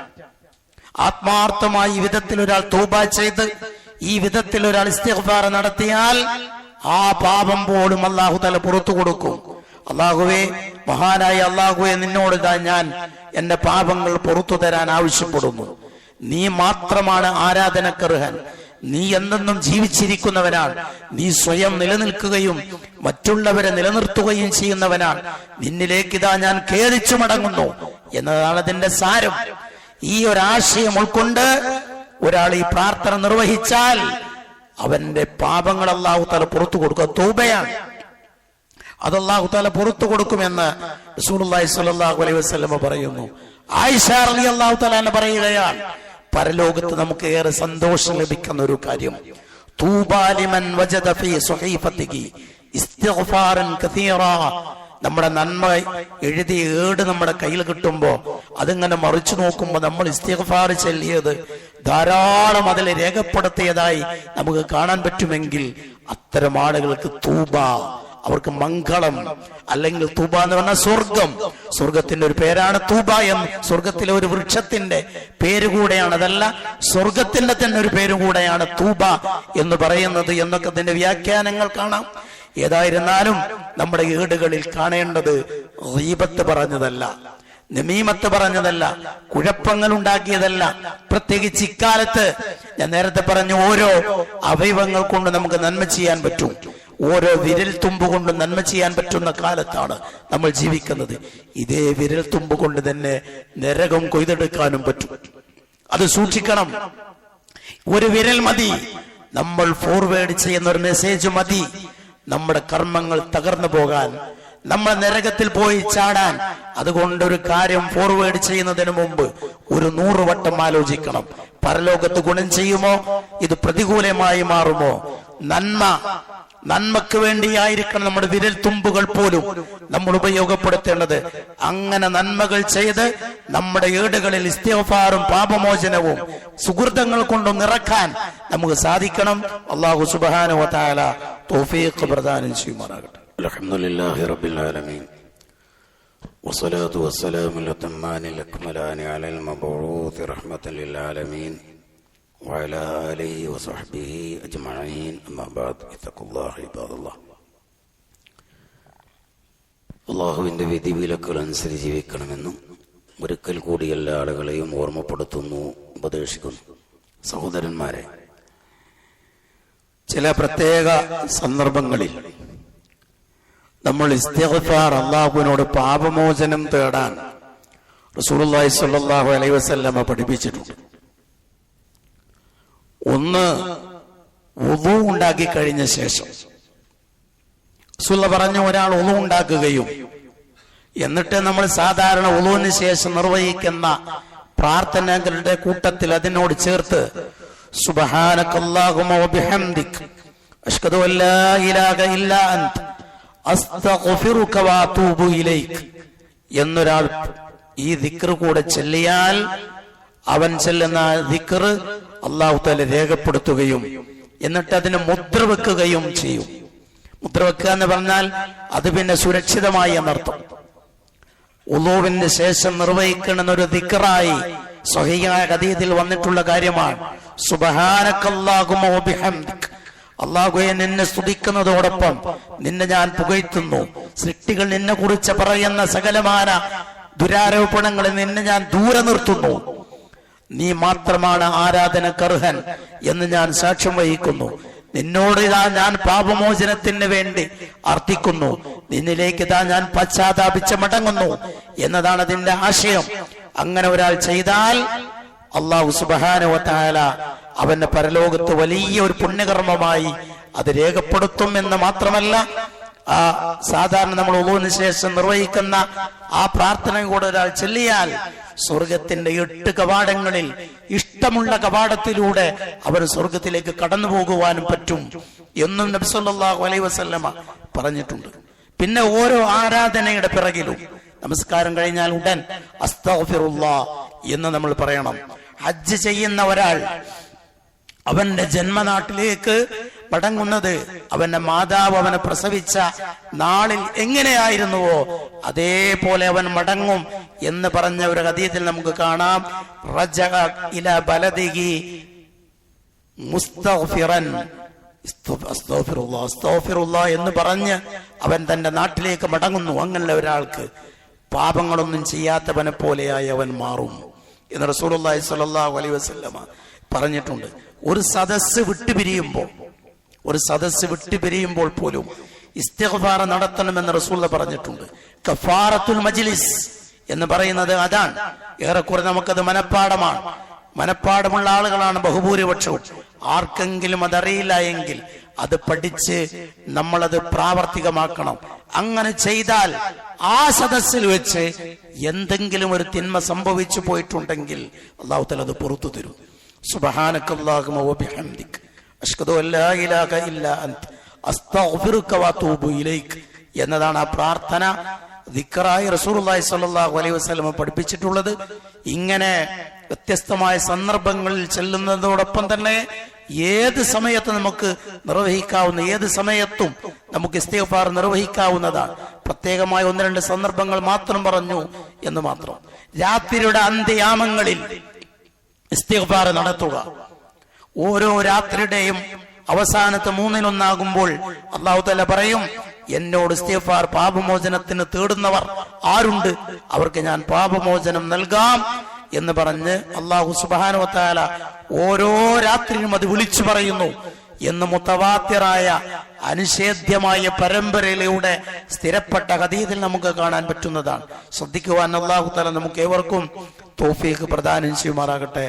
ആത്മാർത്ഥമായി ഈ വിധത്തിൽ ഒരാൾ തൗബ ചെയ്ത് ഈ വിധത്തിൽ ഒരാൾ ഇസ്തിഗ്ഫാർ നടത്തിയാൽ ആ പാപം പോലും അല്ലാഹു തആല പുറത്തു കൊടുക്കും. അല്ലാഹുവേ, മഹാനായ അല്ലാഹുവേ, നിന്നോട് ഞാൻ എന്റെ പാപങ്ങൾ പുറത്തു തരാൻ ആവശ്യപ്പെടുന്നു. നീ മാത്രമാണ് ആരാധനക്കർഹൻ, നീ എന്നെന്നും ജീവിച്ചിരിക്കുന്നവനാണ്, നീ സ്വയം നിലനിൽക്കുകയും മറ്റുള്ളവരെ നിലനിർത്തുകയും ചെയ്യുന്നവനാണ്. നിന്നിലേക്ക് ഇതാ ഞാൻ ഖേദിച്ചു മടങ്ങുന്നു എന്നതാണ് അതിന്റെ സാരം. ഈ ഒരാശയം ഉൾക്കൊണ്ട് ഒരാൾ ഈ പ്രാർത്ഥന നിർവഹിച്ചാൽ അവന്റെ പാപങ്ങൾ അല്ലാഹു തആല പുറത്തു കൊടുക്കുക. തൗബയാണ്, അത് അല്ലാഹു തആല പുറത്തു കൊടുക്കുമെന്ന് റസൂലുള്ളാഹി സ്വല്ലല്ലാഹു അലൈഹി വസല്ലം പറയുന്നു. ആയിഷ റളിയല്ലാഹു തആല പറയുകയാണ്, പരലോകത്ത് നമുക്ക് ഏറെ സന്തോഷം ലഭിക്കുന്ന ഒരു കാര്യം, തൂബാ ലിമൻ വജദ ഫീ സുഹീഫതിഹി ഇസ്തിഗ്ഫാറൻ കസീറാ. നമ്മുടെ നന്മ എഴുതിയ ഏട് നമ്മുടെ കയ്യിൽ കിട്ടുമ്പോ അതിങ്ങനെ മറിച്ചു നോക്കുമ്പോ നമ്മൾ ഇസ്തിഗ്ഫാർ ചൊല്ലിയത് ധാരാളം അതിൽ രേഖപ്പെടുത്തിയതായി നമുക്ക് കാണാൻ പറ്റുമെങ്കിൽ അത്തരം ആളുകൾക്ക് തൂബ, അവർക്ക് മംഗളം, അല്ലെങ്കിൽ തൂബ എന്ന് പറഞ്ഞാൽ സ്വർഗം. സ്വർഗത്തിന്റെ ഒരു പേരാണ് തൂബ എന്ന്, സ്വർഗത്തിലെ ഒരു വൃക്ഷത്തിന്റെ പേര് കൂടെയാണ്, അതല്ല സ്വർഗത്തിന്റെ തന്നെ ഒരു പേര് കൂടെയാണ് തൂബ എന്ന് പറയുന്നത് എന്നൊക്കെ അതിന്റെ വ്യാഖ്യാനങ്ങൾ കാണാം. ഏതായിരുന്നാലും നമ്മുടെ ഏടുകളിൽ കാണേണ്ടത് ഗീബത്ത് പറഞ്ഞതല്ല, നമീമത്ത് പറഞ്ഞതല്ല, കുഴപ്പങ്ങൾ ഉണ്ടാക്കിയതല്ല. പ്രത്യേകിച്ച് ഇക്കാലത്ത് ഞാൻ നേരത്തെ പറഞ്ഞു, ഓരോ അവയവങ്ങൾ കൊണ്ട് നമുക്ക് നന്മ ചെയ്യാൻ പറ്റും, ഓരോ വിരൽ തുമ്പ് കൊണ്ട് നന്മ ചെയ്യാൻ പറ്റുന്ന കാലത്താണ് നമ്മൾ ജീവിക്കുന്നത്. ഇതേ വിരൽ തുമ്പ് കൊണ്ട് തന്നെ നരകം കൊയ്തെടുക്കാനും പറ്റും. അത് സൂക്ഷിക്കണം. ഒരു വിരൽ മതി, നമ്മൾ ഫോർവേഡ് ചെയ്യുന്ന ഒരു മെസ്സേജ് മതി നമ്മുടെ കർമ്മങ്ങൾ തകർന്നു പോകാൻ, നമ്മൾ നരകത്തിൽ പോയി ചാടാൻ. അതുകൊണ്ടൊരു കാര്യം ഫോർവേഡ് ചെയ്യുന്നതിന് മുമ്പ് ഒരു 100 വട്ടം ആലോചിക്കണം. പരലോകത്ത് ഗുണം ചെയ്യുമോ, ഇത് പ്രതികൂലമായി മാറുമോ? നന്മ നന്മക്ക് വേണ്ടിയായിരിക്കണം നമ്മുടെ വിരൽ തുമ്പുകൾ പോലും നമ്മൾ ഉപയോഗപ്പെടുത്തേണ്ടത്. അങ്ങനെ നന്മകൾ ചെയ്ത് നമ്മുടെ ഏടുകളിൽ ഇസ്തിഗ്ഫാറും പാപമോചനവും സുഹൃതങ്ങൾ കൊണ്ടും നിറക്കാൻ നമുക്ക് സാധിക്കണം. അല്ലാഹു സുബ്ഹാനഹു വ തആല തൗഫീഖ് പ്രദാനം ചെയ്യുമാറാകട്ടെ. അൽഹംദുലില്ലാഹി റബ്ബിൽ ആലമീൻ വസ്സലാത്തു വസ്സലാമു അലൽ അക്മലാനി അലൽ മബ്ഊസ് റഹ്മത്തൽ ലിൽ ആലമീൻ വഅലാ ആലിഹി വസഹ്ബിഹി അജ്മഈൻ. അമ്മാ ബഅദ് ഇത്തഖുല്ലാഹ ഇബാദല്ലാഹ്. അല്ലാഹുവിന്റെ വിധിവിലക്കുകൾ അനുസരിച്ച് ജീവിക്കണമെന്നും ഒരിക്കൽ കൂടി എല്ലാ ആളുകളെയും ഓർമ്മപ്പെടുത്തുന്നു, ഉപദേശിക്കുന്നു. സഹോദരന്മാരെ, ചില പ്രത്യേക സന്ദർഭങ്ങളിൽ നമ്മൾ ഇസ്തിഗ്ഫാർ, അല്ലാഹുവിനോട് പാപമോചനം തേടാൻ റസൂലുള്ളാഹി സ്വല്ലല്ലാഹു അലൈഹി വസല്ലമ പഠിപ്പിച്ചിട്ടുണ്ട്. ഒന്ന്, വുളു ഉണ്ടാക്കി കഴിഞ്ഞ ശേഷം റസൂലുള്ളാഹി പറഞ്ഞു, ഒരാൾ വുളു ഉണ്ടാക്കുകയും എന്നിട്ട് നമ്മൾ സാധാരണ വുളുവിന് ശേഷം നിർവഹിക്കുന്ന പ്രാർത്ഥനകളുടെ കൂട്ടത്തിൽ അതിനോട് ചേർത്ത് സുബ്ഹാനകല്ലാഹുമ്മ വബിഹംദിക അശ്ഹദു അല്ലാ ഇലാഹ ഇല്ലാ അൻത അസ്തഗ്ഫിറുക വഅതൂബു ഇലൈക എന്നൊരാൾ ഈ ദിക്ർ കൂടെ ചൊല്ലിയാൽ അവൻ ചെല്ലുന്ന ദിക്ർ അല്ലാഹു തആല രേഖപ്പെടുത്തുകയും എന്നിട്ട് അതിന് മുദ്ര വെക്കുകയും ചെയ്യും. മുദ്ര വെക്കുക എന്ന് പറഞ്ഞാൽ അത് പിന്നെ സുരക്ഷിതമായി എന്നർത്ഥം. വുളൂവിന് ശേഷം നിർവഹിക്കുന്ന ഒരു ദിക്റായി സ്വഹീഹായ ഹദീസിൽ വന്നിട്ടുള്ള കാര്യമാണ്. സുബ്ഹാനകല്ലാഹുമ്മ വബിഹംദിക, അല്ലാഹുവേ നിന്നെ സ്തുതിക്കുന്നതോടൊപ്പം നിന്നെ ഞാൻ പുകഴ്ത്തുന്നു. സൃഷ്ടികൾ നിന്നെ കുറിച്ച് പറയുന്ന സകലമാന ദുരാരോപണങ്ങളിൽ നിന്നെ ഞാൻ ദൂരെ നിർത്തുന്നു. നീ മാത്രമാണ് ആരാധനക്കർഹൻ എന്ന് ഞാൻ സാക്ഷ്യം വഹിക്കുന്നു. നിന്നോട് ഇതാ ഞാൻ പാപമോചനത്തിന് വേണ്ടി അർത്ഥിക്കുന്നു. നിന്നിലേക്ക് ഇതാ ഞാൻ പശ്ചാത്താപിച്ച് മടങ്ങുന്നു എന്നതാണ് അതിന്റെ ആശയം. അങ്ങനെ ഒരാൾ ചെയ്താൽ അല്ലാഹു സുബ്ഹാനഹു വ തആല അവന്റെ പരലോകത്ത് വലിയ ഒരു പുണ്യകർമ്മമായി അത് രേഖപ്പെടുത്തും എന്ന് മാത്രമല്ല, ആ സാധാരണ നമ്മൾ വുളുവിന് ശേഷം നിർവഹിക്കുന്ന ആ പ്രാർത്ഥന കൂടെ ഒരാൾ ചൊല്ലിയാൽ സ്വർഗത്തിന്റെ 8 കവാടങ്ങളിൽ ഇഷ്ടമുള്ള കവാടത്തിലൂടെ അവർ സ്വർഗത്തിലേക്ക് കടന്നു പോകുവാനും പറ്റും എന്നും നബി സല്ലല്ലാഹു അലൈഹി വസല്ലമ പറഞ്ഞിട്ടുണ്ട്. പിന്നെ ഓരോ ആരാധനയുടെ പിറകിലും നമസ്കാരം കഴിഞ്ഞാൽ ഉടൻ അസ്തഗ്ഫിറുല്ലാഹ് എന്ന് നമ്മൾ പറയണം. ഹജ്ജ് ചെയ്യുന്ന ഒരാൾ അവന്റെ ജന്മനാട്ടിലേക്ക് മടങ്ങുന്നത് അവന്റെ മാതാവ് അവനെ പ്രസവിച്ച നാളിൽ എങ്ങനെയായിരുന്നുവോ അതേപോലെ അവൻ മടങ്ങും എന്ന് പറഞ്ഞ ഒരു ഹദീസിൽ നമുക്ക് കാണാം. റജഅ ഇലാ ബലദിഹി മുസ്തഗ്ഫിറൻ അസ്തഗ്ഫിറുല്ലാഹ് എന്ന് പറഞ്ഞ് അവൻ തന്റെ നാട്ടിലേക്ക് മടങ്ങുന്നു. അങ്ങനെ ഒരാൾക്ക് പാപങ്ങളൊന്നും ചെയ്യാത്തവനെ പോലെയായി അവൻ മാറും എന്ന് റസൂലുള്ളാഹി സ്വല്ലല്ലാഹു അലൈഹി വസല്ലമ പറഞ്ഞിട്ടുണ്ട്. ഒരു സദസ്സ് വിട്ടുപിരിയുമ്പോൾ പോലും ഇസ്തിഗ്ഫാർ നടത്തണമെന്ന് റസൂൽ പറഞ്ഞിട്ടുണ്ട്. കഫാറത്തുൽ മജ്ലിസ് എന്ന് പറയുന്നത് അതാണ്. ഏറെക്കുറെ നമുക്കത് മനപ്പാടമുള്ള ആളുകളാണ് ബഹുഭൂരിപക്ഷവും. ആർക്കെങ്കിലും അതറിയില്ല എങ്കിൽ അത് പഠിച്ച് നമ്മളത് പ്രാവർത്തികമാക്കണം. അങ്ങനെ ചെയ്താൽ ആ സദസ്സിൽ വെച്ച് എന്തെങ്കിലും ഒരു തിന്മ സംഭവിച്ചു പോയിട്ടുണ്ടെങ്കിൽ അല്ലാഹു തആല അത് പുറത്തു തരും. സുബ്ഹാനകല്ലാഹുമ്മ വബിഹംദിക അശ്ഹദു അല്ലാ ഇലാഹ ഇല്ലാ അൻത അസ്തഗ്ഫിറുക വഅതൂബു ഇലൈക എന്നതാണ് ആ പ്രാർത്ഥന ദിക്റായി റസൂലുള്ളാഹി സ്വല്ലല്ലാഹു അലൈഹി വസല്ലം പഠിപ്പിച്ചിട്ടുള്ളത്. ഇങ്ങനെ വ്യത്യസ്തമായ സന്ദർഭങ്ങളിൽ ചെല്ലുന്നതോടൊപ്പം തന്നെ ഏത് സമയത്ത് നമുക്ക് നിർവഹിക്കാവുന്ന, ഏത് സമയത്തും നമുക്ക് ഇസ്തിഗ്ഫാർ നിർവഹിക്കാവുന്നതാണ്. പ്രത്യേകമായ 1-2 സന്ദർഭങ്ങൾ മാത്രം പറഞ്ഞു എന്ന് മാത്രം. രാത്രിയുടെ അന്ത്യയാമങ്ങളിൽ ഇസ്തിഗ്ഫാർ നടത്തുക. ഓരോ രാത്രിയുടെയും അവസാനത്തെ 1/3 അല്ലാഹു തആല പറയും, എന്നോട് ഇസ്തിഗ്ഫാർ പാപമോചനത്തിന് തേടുന്നവർ ആരുണ്ട്, അവർക്ക് ഞാൻ പാപമോചനം നൽകാം എന്ന് പറഞ്ഞ് അല്ലാഹു സുബ്ഹാനഹു വ തആല ഓരോ രാത്രിയും അത് വിളിച്ചു പറയുന്നു എന്ന് മുതവാത്തിറായ അനിഷേധ്യമായ പരമ്പരയിലൂടെ സ്ഥിരപ്പെട്ട ഹദീസിൽ നമുക്ക് കാണാൻ പറ്റുന്നതാണ്. ശ്രദ്ധിക്കുവാൻ അല്ലാഹു തആല നമുക്ക് ഏവർക്കും തൗഫീഖ് പ്രദാനം ചെയ്യുമാറാകട്ടെ.